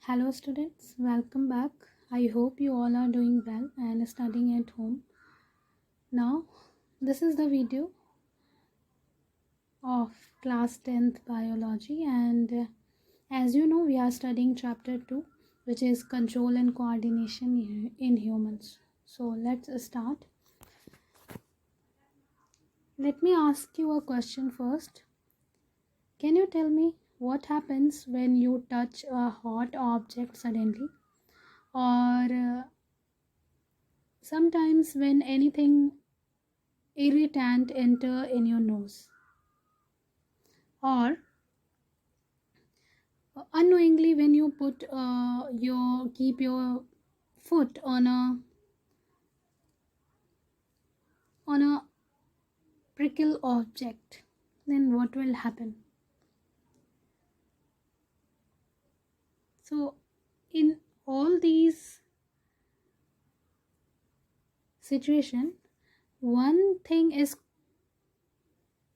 Hello, students. Welcome back. I hope you all are doing well and studying at home. Now, this is the video of class 10th biology, and as you know, we are studying chapter 2, which is control and coordination in humans. So, let's start. Let me ask you a question first. Can you tell me what happens when you touch a hot object suddenly, or sometimes when anything irritant enter in your nose, or unknowingly when you put your keep your foot on a prickle object, then what will happen? So in all these situation, one thing is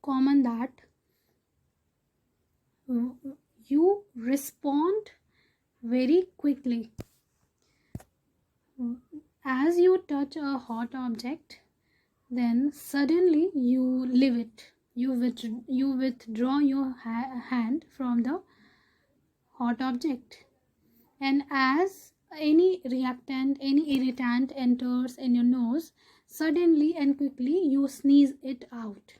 common, that you respond very quickly. As you touch a hot object, then suddenly you leave it. You withdraw your hand from the hot object, and as any reactant, any irritant enters in your nose, suddenly and quickly you sneeze it out.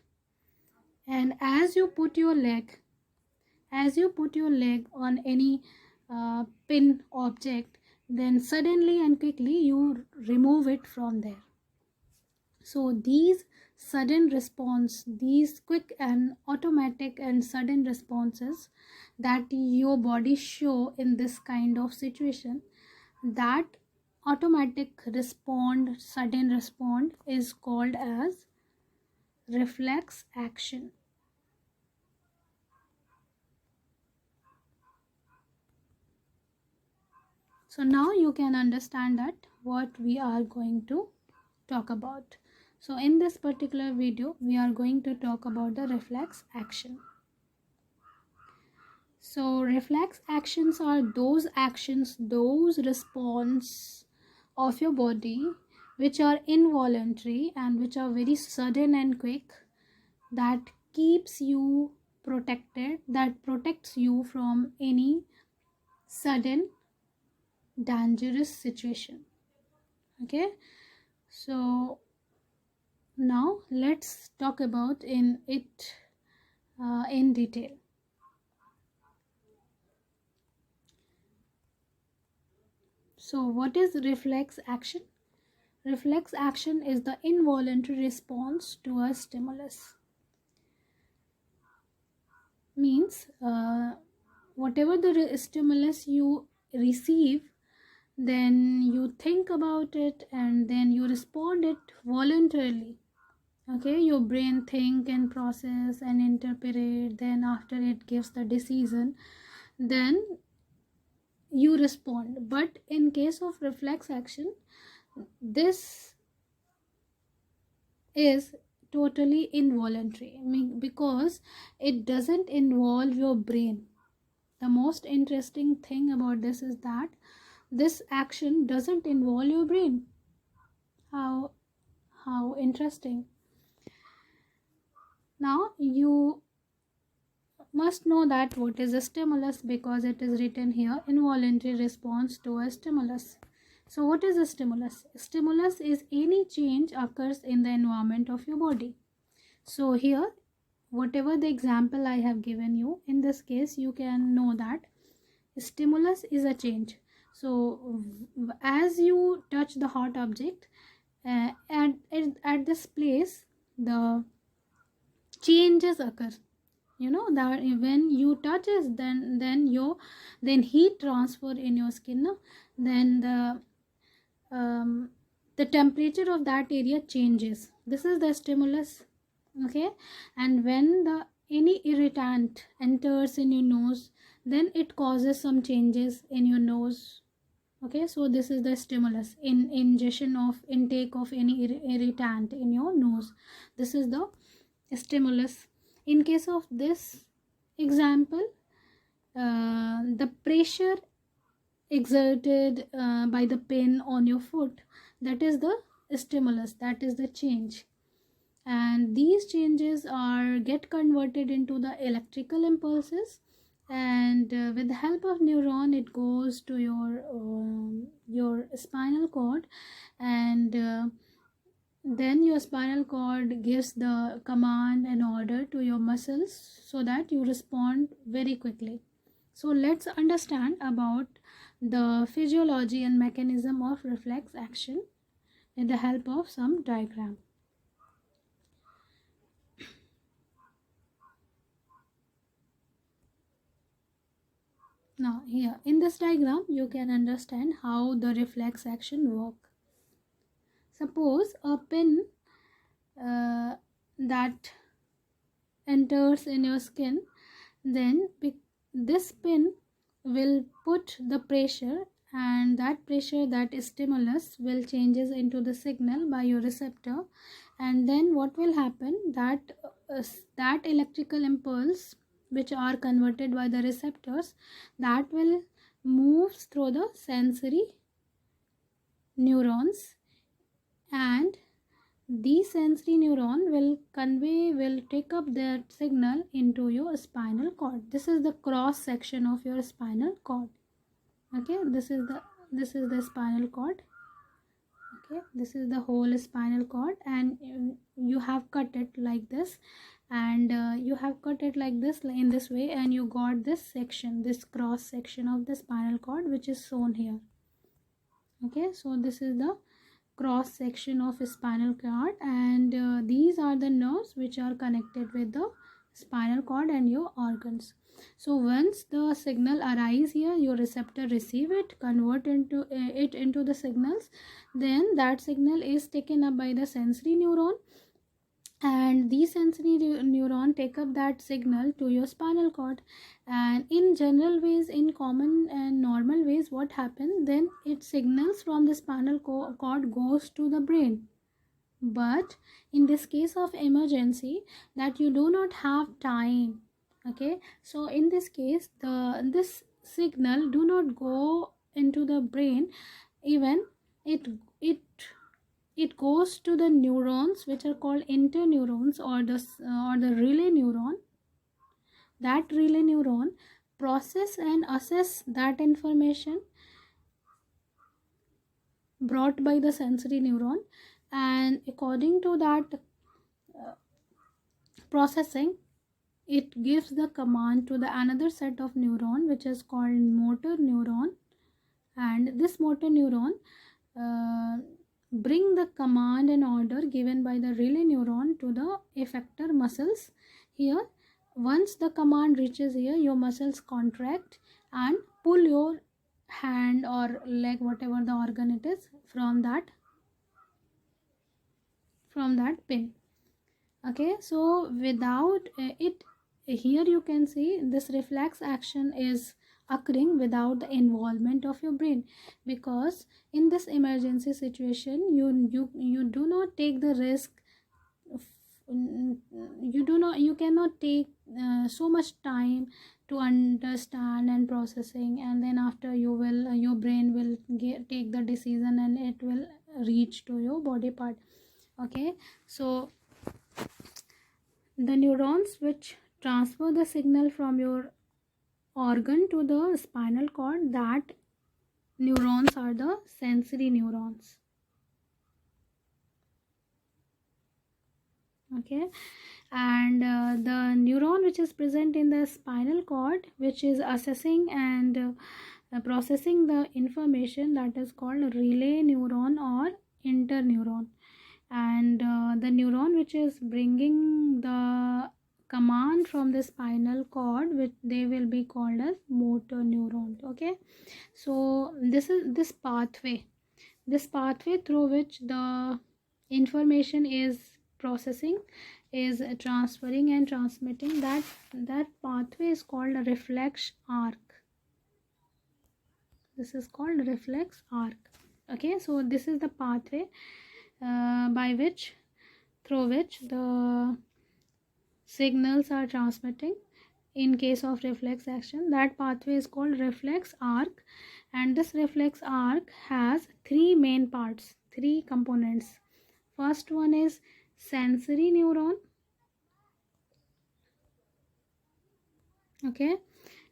And as you put your leg on any pin object, then suddenly and quickly you remove it from there. So these quick and automatic and sudden responses that your body show in this kind of situation, that sudden respond is called as reflex action. So now you can understand that what we are going to talk about. So in this particular video, we are going to talk about the reflex action. So reflex actions are those actions, those response of your body which are involuntary and which are very sudden and quick, that keeps you protected, that protects you from any sudden dangerous situation. Okay, so now let's talk about in detail. So what is reflex action? Reflex action is the involuntary response to a stimulus. Means whatever the stimulus you receive, then you think about it and then you respond it voluntarily. Okay, your brain think and process and interpret, then after it gives the decision, then you respond. But in case of reflex action, this is totally involuntary, because it doesn't involve your brain. The most interesting thing about this is that this action doesn't involve your brain. How interesting. Now you must know that what is a stimulus, because it is written here, involuntary response to a stimulus. So what is a stimulus? Stimulus is any change occurs in the environment of your body. So here, whatever the example I have given you, in this case you can know that stimulus is a change. So as you touch the hot object, at this place the changes occur. You know that when you touches, then heat transfer in your skin, no? Then the temperature of that area changes. This is the stimulus. Okay, and when the any irritant enters in your nose, then it causes some changes in your nose. Okay, so this is the stimulus, in ingestion of intake of any irritant in your nose. This is the stimulus. In case of this example, the pressure exerted by the pin on your foot. That is the stimulus, that is the change. And these changes are get converted into the electrical impulses, and with the help of neuron it goes to your spinal cord, and then your spinal cord gives the command and order to your muscles so that you respond very quickly. So let's understand about the physiology and mechanism of reflex action with the help of some diagram. Now here in this diagram you can understand how the reflex action work. Suppose a pin that enters in your skin, then this pin will put the pressure, and that pressure, that stimulus will changes into the signal by your receptor, and then what will happen, that that electrical impulse which are converted by the receptors, that will moves through the sensory neurons, and these sensory neuron will take up that signal into your spinal cord. This is the cross section of your spinal cord. Okay, this is the spinal cord. Okay, this is the whole spinal cord, and you have cut it like this, and you have cut it like this, in this way, and you got this section, this cross section of the spinal cord, which is shown here. Okay, so this is the cross section of spinal cord, and these are the nerves which are connected with the spinal cord and your organs. So once the signal arises here, your receptor receive it, convert it into the signals, then that signal is taken up by the sensory neuron, and these sensory neuron take up that signal to your spinal cord. And in general ways, in common and normal ways, what happens, then it signals from the spinal cord goes to the brain. But in this case of emergency, that you do not have time, okay, so in this case this signal do not go into the brain, even it it it goes to the neurons which are called interneurons, or the relay neuron. That relay neuron process and assess that information brought by the sensory neuron, and according to that processing, it gives the command to the another set of neuron which is called motor neuron, and this motor neuron bring the command and order given by the relay neuron to the effector muscles. Here, once the command reaches here, your muscles contract and pull your hand or leg, whatever the organ it is, from that pin. Okay, so without it, here you can see this reflex action is occurring without the involvement of your brain, because in this emergency situation you do not take the risk of, you cannot take so much time to understand and processing, and then after your brain will take the decision and it will reach to your body part. Okay, so the neurons which transfer the signal from your organ to the spinal cord, that neurons are the sensory neurons. Okay, and the neuron which is present in the spinal cord, which is assessing and processing the information, that is called relay neuron or interneuron, and the neuron which is bringing the command from the spinal cord, which they will be called as motor neuron. Okay, so this is this pathway through which the information is processing, is transferring and transmitting, that pathway is called a reflex arc. This is called reflex arc. Okay, so this is the pathway through which the signals are transmitting in case of reflex action. That pathway is called reflex arc, and this reflex arc has three main parts, three components. First one is sensory neuron, okay,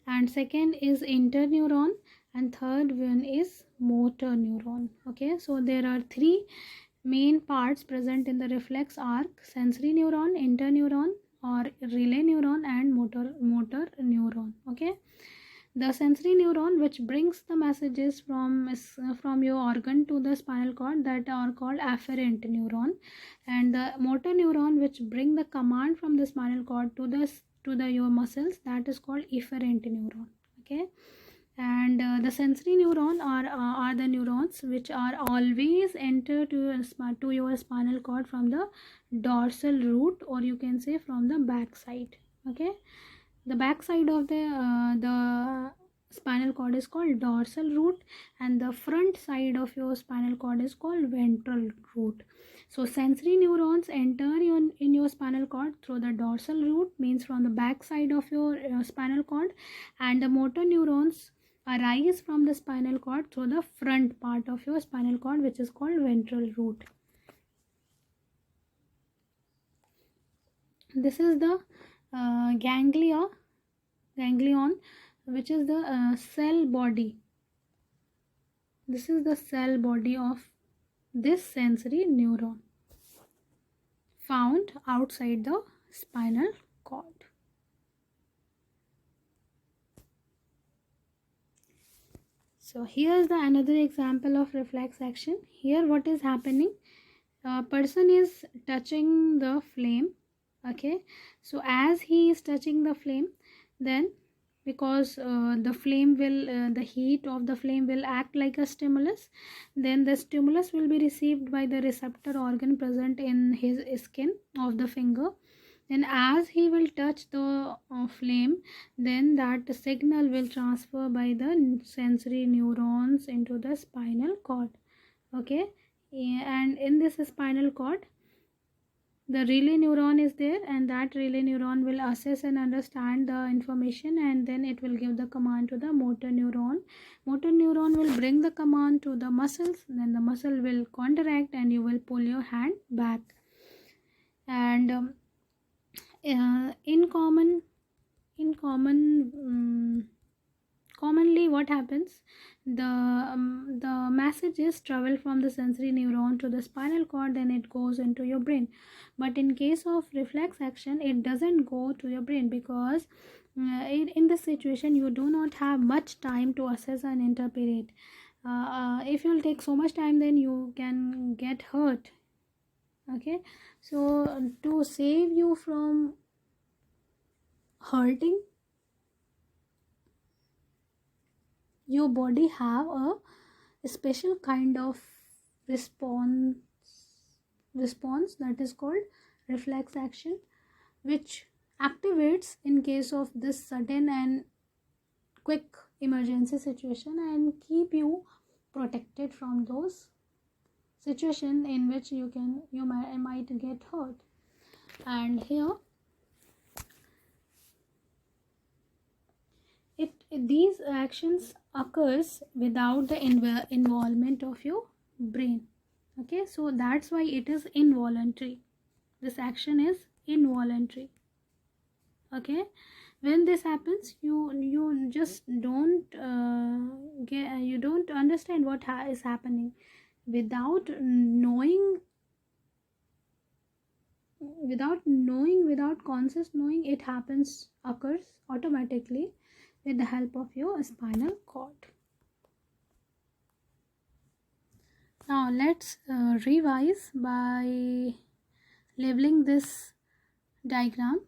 and second is interneuron, and third one is motor neuron. Okay, so there are three main parts present in the reflex arc: sensory neuron, interneuron or relay neuron, and motor neuron. Okay, the sensory neuron, which brings the messages from your organ to the spinal cord, that are called afferent neuron, and the motor neuron, which bring the command from the spinal cord to the your muscles, that is called efferent neuron. Okay, and the sensory neuron are the neurons which are always enter to your spinal cord from the dorsal root, or you can say from the back side. Okay, the back side of the spinal cord is called dorsal root, and the front side of your spinal cord is called ventral root. So sensory neurons enter in your spinal cord through the dorsal root, means from the back side of your spinal cord, and the motor neurons arise from the spinal cord through the front part of your spinal cord, which is called ventral root. This is the ganglion, which is the cell body. This is the cell body of this sensory neuron, found outside the spinal cord. So here is the another example of reflex action. Here what is happening, a person is touching the flame. Okay, so as he is touching the flame, then because the flame will the heat of the flame will act like a stimulus, then the stimulus will be received by the receptor organ present in his skin of the finger. Then as he will touch the flame, then that signal will transfer by the sensory neurons into the spinal cord. Okay, and in this spinal cord, the relay neuron is there, and that relay neuron will assess and understand the information, and then it will give the command to the motor neuron. Motor neuron will bring the command to the muscles, then the muscle will contract and you will pull your hand back. And commonly what happens, the messages travel from the sensory neuron to the spinal cord, then it goes into your brain. But in case of reflex action, it doesn't go to your brain, because in this situation you do not have much time to assess and interpret. If you'll take so much time, then you can get hurt. Okay, so to save you from hurting, your body have a special kind of response that is called reflex action, which activates in case of this sudden and quick emergency situation, and keep you protected from those situation in which you might get hurt. And here these actions occurs without the involvement of your brain. Okay, so that's why it is involuntary. This action is involuntary. Okay, when this happens, you just don't you don't understand what is happening. Without knowing, without conscious knowing, it occurs automatically with the help of your spinal cord. Now let's revise by labeling this diagram.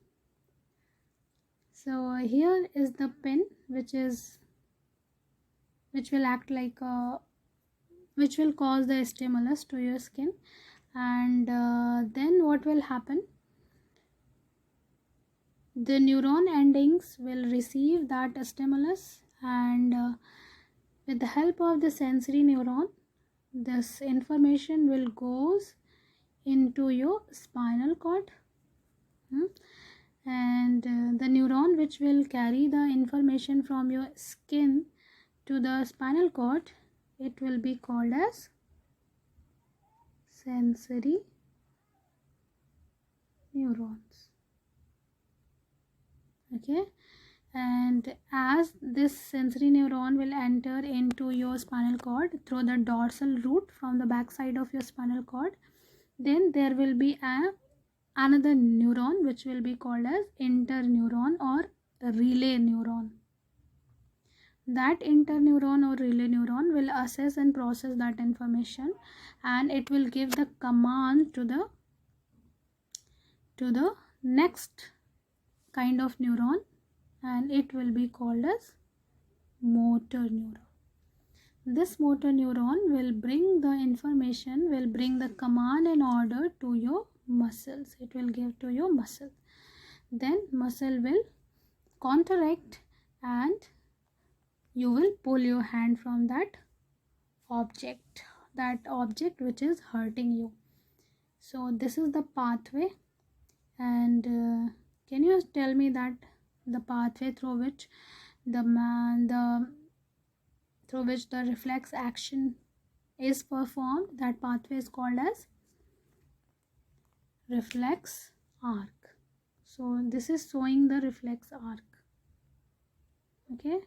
So here is the pin, which will act like which will cause the stimulus to your skin, and then what will happen, the neuron endings will receive that stimulus, and with the help of the sensory neuron, this information will goes into your spinal cord. and the neuron which will carry the information from your skin to the spinal cord, it will be called as sensory neurons. Okay, and as this sensory neuron will enter into your spinal cord through the dorsal root from the back side of your spinal cord, then there will be another neuron which will be called as interneuron or relay neuron. That interneuron or relay neuron will assess and process that information, and it will give the command to the next kind of neuron, and it will be called as motor neuron. This motor neuron will bring the information, will bring the command and order to your muscles. It will give to your muscle. Then muscle will contract and you will pull your hand from that object which is hurting you. So this is the pathway, and can you tell me that the pathway through which the reflex action is performed, that pathway is called as reflex arc. So this is showing the reflex arc. Okay,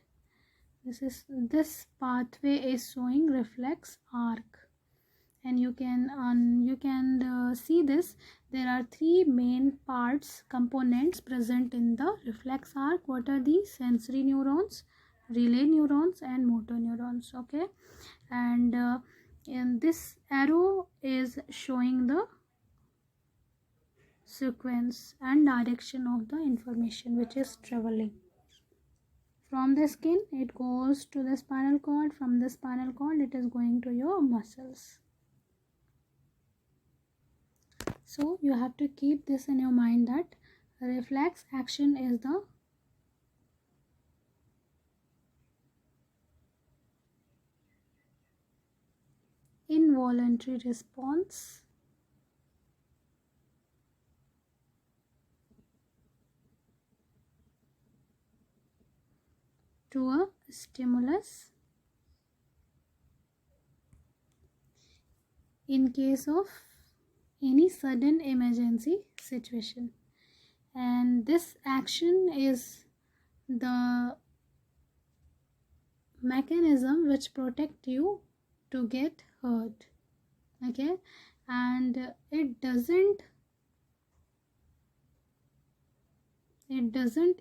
this pathway is showing reflex arc, and you can see this. There are three main components present in the reflex arc. What are these? Sensory neurons, relay neurons, and motor neurons. Okay, and this arrow is showing the sequence and direction of the information which is traveling from the skin. It goes to the spinal cord. From the spinal cord it is going to your muscles. So you have to keep this in your mind, that reflex action is the involuntary response to a stimulus in case of any sudden emergency situation. And this action is the mechanism which protect you to get hurt. Okay, and it doesn't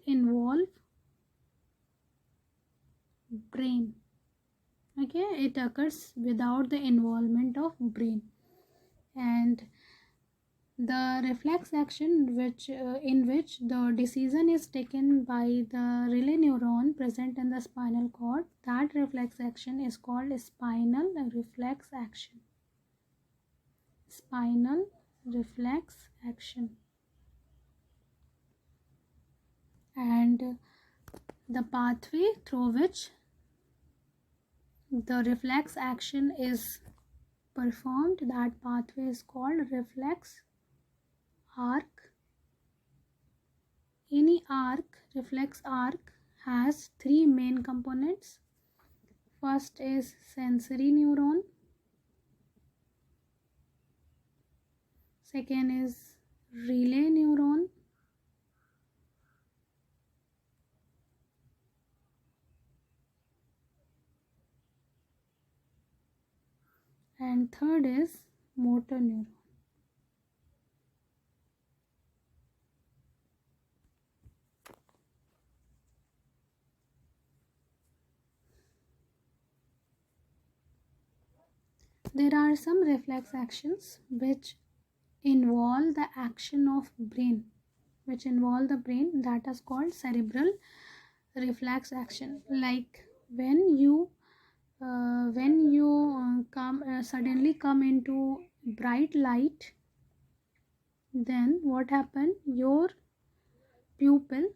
involve brain. Okay, it occurs without the involvement of brain. And the reflex action in which the decision is taken by the relay neuron present in the spinal cord, that reflex action is called spinal reflex action. Spinal reflex action. And the pathway through which the reflex action is performed, that pathway is called reflex arc. Any reflex arc has three main components. First is sensory neuron, second is relay neuron, and third is motor neuron. There are some reflex actions which involve the action of brain, that is called cerebral reflex action. Like when you suddenly come into bright light, then what happen? Your pupil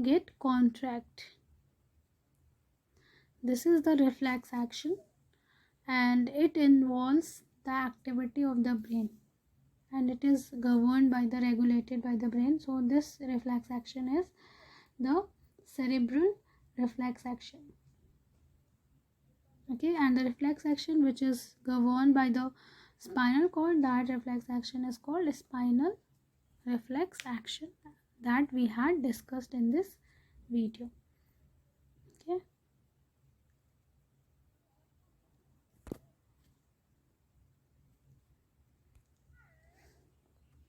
get contract. This is the reflex action, and it involves the activity of the brain. and it is governed by the regulated by the brain. So this reflex action is the cerebral reflex action. Okay, and the reflex action which is governed by the spinal cord, that reflex action is called spinal reflex action, that we had discussed in this video. Okay,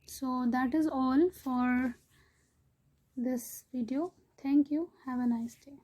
so that is all for this video. Thank you. Have a nice day.